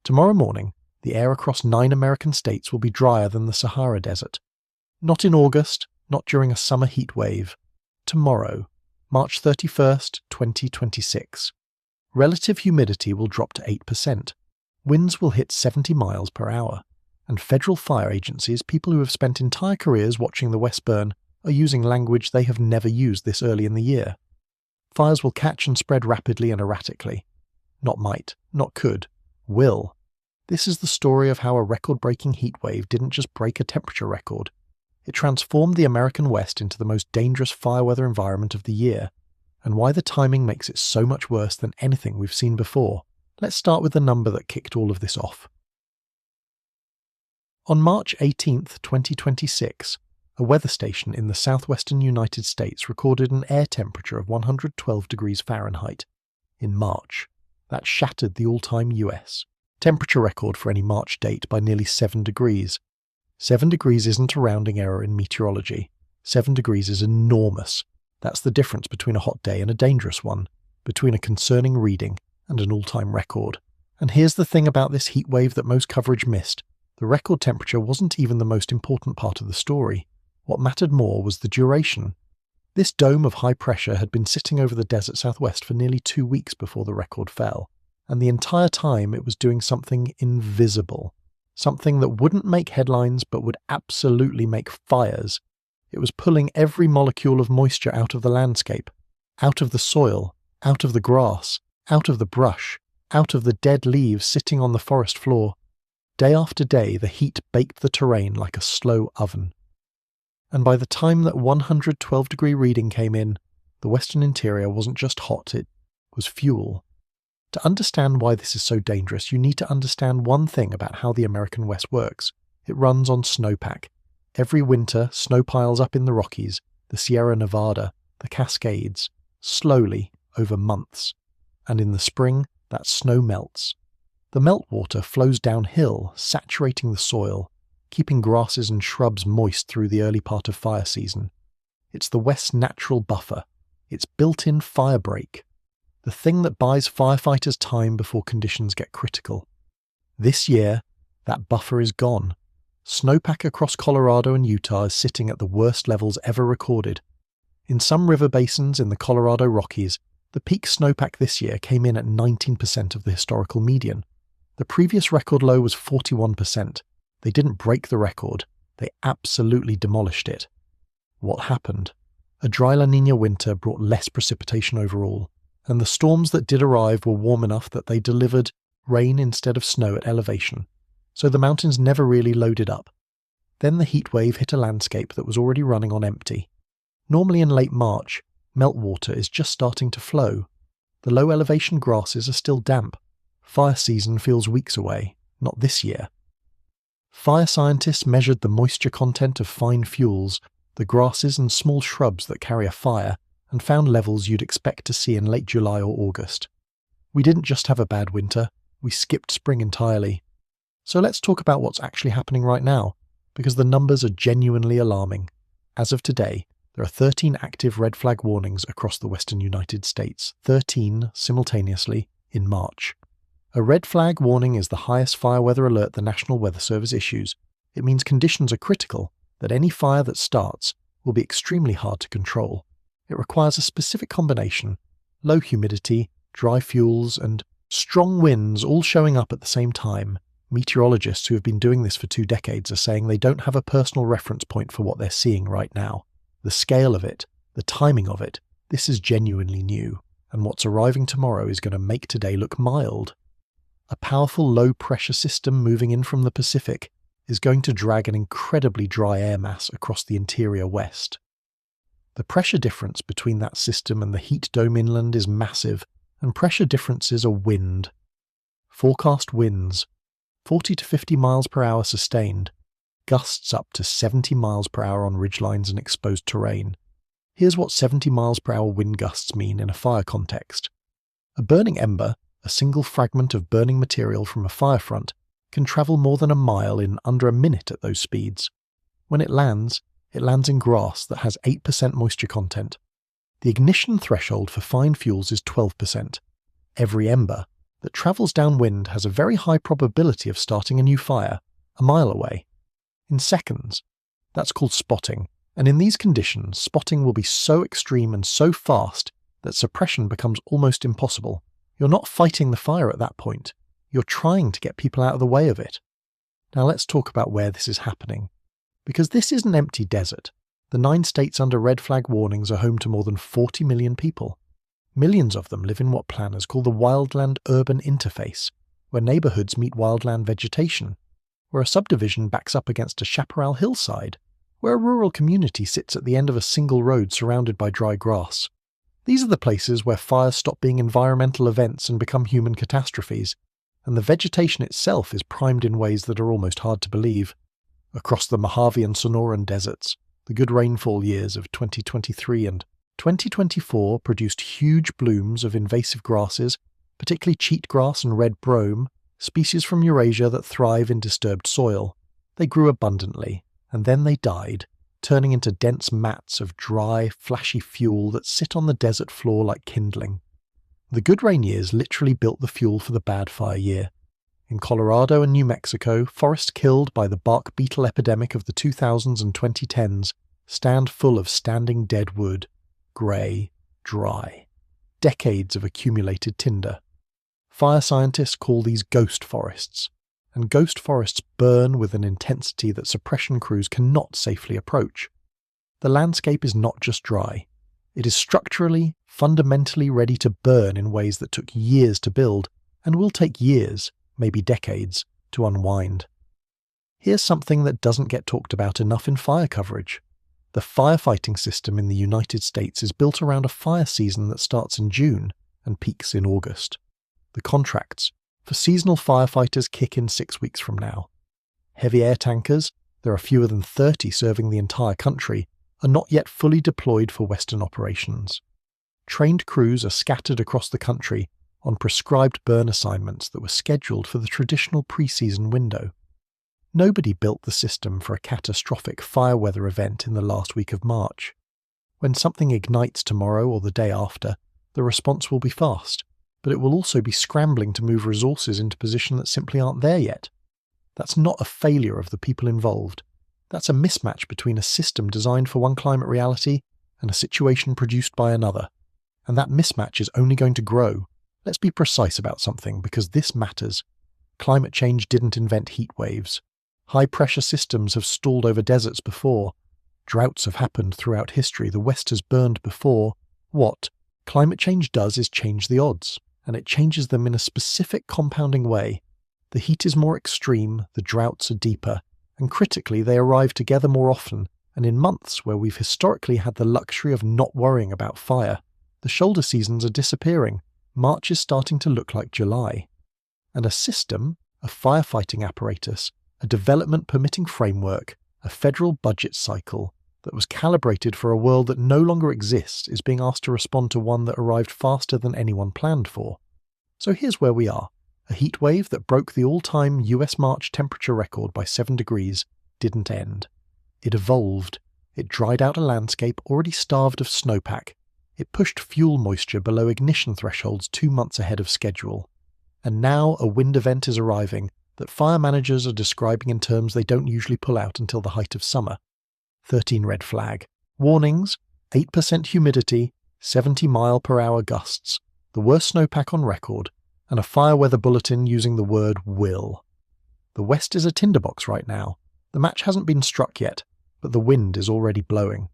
Tomorrow morning, the air across 9 American states will be drier than the Sahara Desert. Not in August, not during a summer heat wave. Tomorrow, March 31st, 2026. Relative humidity will drop to 8%. Winds will hit 70 miles per hour. And federal fire agencies, people who have spent entire careers watching the West burn, are using language they have never used this early in the year. Fires will catch and spread rapidly and erratically. Not might, not could, will. This is the story of how a record-breaking heatwave didn't just break a temperature record. It transformed the American West into the most dangerous fire weather environment of the year, and why the timing makes it so much worse than anything we've seen before. Let's start with the number that kicked all of this off. On March 18, 2026, a weather station in the southwestern United States recorded an air temperature of 112 degrees Fahrenheit. In March, that shattered the all-time US temperature record for any March date by nearly 7 degrees. 7 degrees isn't a rounding error in meteorology. 7 degrees is enormous. That's the difference between a hot day and a dangerous one, between a concerning reading and an all-time record. And here's the thing about this heat wave that most coverage missed. The record temperature wasn't even the most important part of the story. What mattered more was the duration. This dome of high pressure had been sitting over the desert southwest for nearly 2 weeks before the record fell, and the entire time it was doing something invisible. Something that wouldn't make headlines but would absolutely make fires. It was pulling every molecule of moisture out of the landscape, out of the soil, out of the grass, out of the brush, out of the dead leaves sitting on the forest floor. Day after day, the heat baked the terrain like a slow oven. And by the time that 112-degree reading came in, the western interior wasn't just hot, it was fuel. To understand why this is so dangerous, you need to understand one thing about how the American West works. It runs on snowpack. Every winter, snow piles up in the Rockies, the Sierra Nevada, the Cascades, slowly over months. And in the spring, that snow melts. The meltwater flows downhill, saturating the soil, keeping grasses and shrubs moist through the early part of fire season. It's the West's natural buffer, its built-in fire break, the thing that buys firefighters time before conditions get critical. This year, that buffer is gone. Snowpack across Colorado and Utah is sitting at the worst levels ever recorded. In some river basins in the Colorado Rockies, the peak snowpack this year came in at 19% of the historical median. The previous record low was 41%. They didn't break the record, they absolutely demolished it. What happened? A dry La Niña winter brought less precipitation overall, and the storms that did arrive were warm enough that they delivered rain instead of snow at elevation, so the mountains never really loaded up. Then the heat wave hit a landscape that was already running on empty. Normally in late March, meltwater is just starting to flow. The low elevation grasses are still damp. Fire season feels weeks away, not this year. Fire scientists measured the moisture content of fine fuels, the grasses and small shrubs that carry a fire, and found levels you'd expect to see in late July or August. We didn't just have a bad winter, we skipped spring entirely. So let's talk about what's actually happening right now, because the numbers are genuinely alarming. As of today, there are 13 active red flag warnings across the western United States, 13 simultaneously in March. A red flag warning is the highest fire weather alert the National Weather Service issues. It means conditions are critical, that any fire that starts will be extremely hard to control. It requires a specific combination: low humidity, dry fuels, and strong winds all showing up at the same time. Meteorologists who have been doing this for 2 decades are saying they don't have a personal reference point for what they're seeing right now. The scale of it, the timing of it, this is genuinely new, and what's arriving tomorrow is going to make today look mild. A powerful low-pressure system moving in from the Pacific is going to drag an incredibly dry air mass across the interior west. The pressure difference between that system and the heat dome inland is massive, and pressure differences are wind. Forecast winds: 40 to 50 miles per hour sustained, gusts up to 70 miles per hour on ridgelines and exposed terrain. Here's what 70 miles per hour wind gusts mean in a fire context. A burning ember, a single fragment of burning material from a fire front, can travel more than a mile in under a minute at those speeds. When it lands in grass that has 8% moisture content. The ignition threshold for fine fuels is 12%. Every ember, that travels downwind has a very high probability of starting a new fire a mile away, in seconds. That's called spotting, and in these conditions, spotting will be so extreme and so fast that suppression becomes almost impossible. You're not fighting the fire at that point. You're trying to get people out of the way of it. Now let's talk about where this is happening. Because this is an empty desert. The 9 states under red flag warnings are home to more than 40 million people. Millions of them live in what planners call the wildland-urban interface, where neighbourhoods meet wildland vegetation, where a subdivision backs up against a chaparral hillside, where a rural community sits at the end of a single road surrounded by dry grass. These are the places where fires stop being environmental events and become human catastrophes, and the vegetation itself is primed in ways that are almost hard to believe. Across the Mojave and Sonoran deserts, the good rainfall years of 2023 and 2024 produced huge blooms of invasive grasses, particularly cheatgrass and red brome, species from Eurasia that thrive in disturbed soil. They grew abundantly, and then they died, turning into dense mats of dry, flashy fuel that sit on the desert floor like kindling. The good rain years literally built the fuel for the bad fire year. In Colorado and New Mexico, forests killed by the bark beetle epidemic of the 2000s and 2010s stand full of standing dead wood, grey, dry. Decades of accumulated tinder. Fire scientists call these ghost forests, and ghost forests burn with an intensity that suppression crews cannot safely approach. The landscape is not just dry. It is structurally, fundamentally ready to burn in ways that took years to build, and will take years, maybe decades, to unwind. Here's something that doesn't get talked about enough in fire coverage. The firefighting system in the United States is built around a fire season that starts in June and peaks in August. The contracts for seasonal firefighters kick in 6 weeks from now. Heavy air tankers, there are fewer than 30 serving the entire country, are not yet fully deployed for Western operations. Trained crews are scattered across the country on prescribed burn assignments that were scheduled for the traditional pre-season window. Nobody built the system for a catastrophic fire weather event in the last week of March. When something ignites tomorrow or the day after, the response will be fast, but it will also be scrambling to move resources into position that simply aren't there yet. That's not a failure of the people involved. That's a mismatch between a system designed for one climate reality and a situation produced by another. And that mismatch is only going to grow. Let's be precise about something, because this matters. Climate change didn't invent heat waves. High-pressure systems have stalled over deserts before. Droughts have happened throughout history. The West has burned before. What climate change does is change the odds, and it changes them in a specific compounding way. The heat is more extreme, the droughts are deeper, and critically they arrive together more often, and in months where we've historically had the luxury of not worrying about fire. The shoulder seasons are disappearing. March is starting to look like July. And a system, a firefighting apparatus, a development permitting framework, a federal budget cycle that was calibrated for a world that no longer exists is being asked to respond to one that arrived faster than anyone planned for. So here's where we are. A heat wave that broke the all-time US March temperature record by 7 degrees didn't end. It evolved. It dried out a landscape already starved of snowpack. It pushed fuel moisture below ignition thresholds 2 months ahead of schedule. And now a wind event is arriving that fire managers are describing in terms they don't usually pull out until the height of summer. 13 red flag. Warnings, 8% humidity, 70-mile-per-hour gusts, the worst snowpack on record, and a fire weather bulletin using the word will. The West is a tinderbox right now. The match hasn't been struck yet, but the wind is already blowing.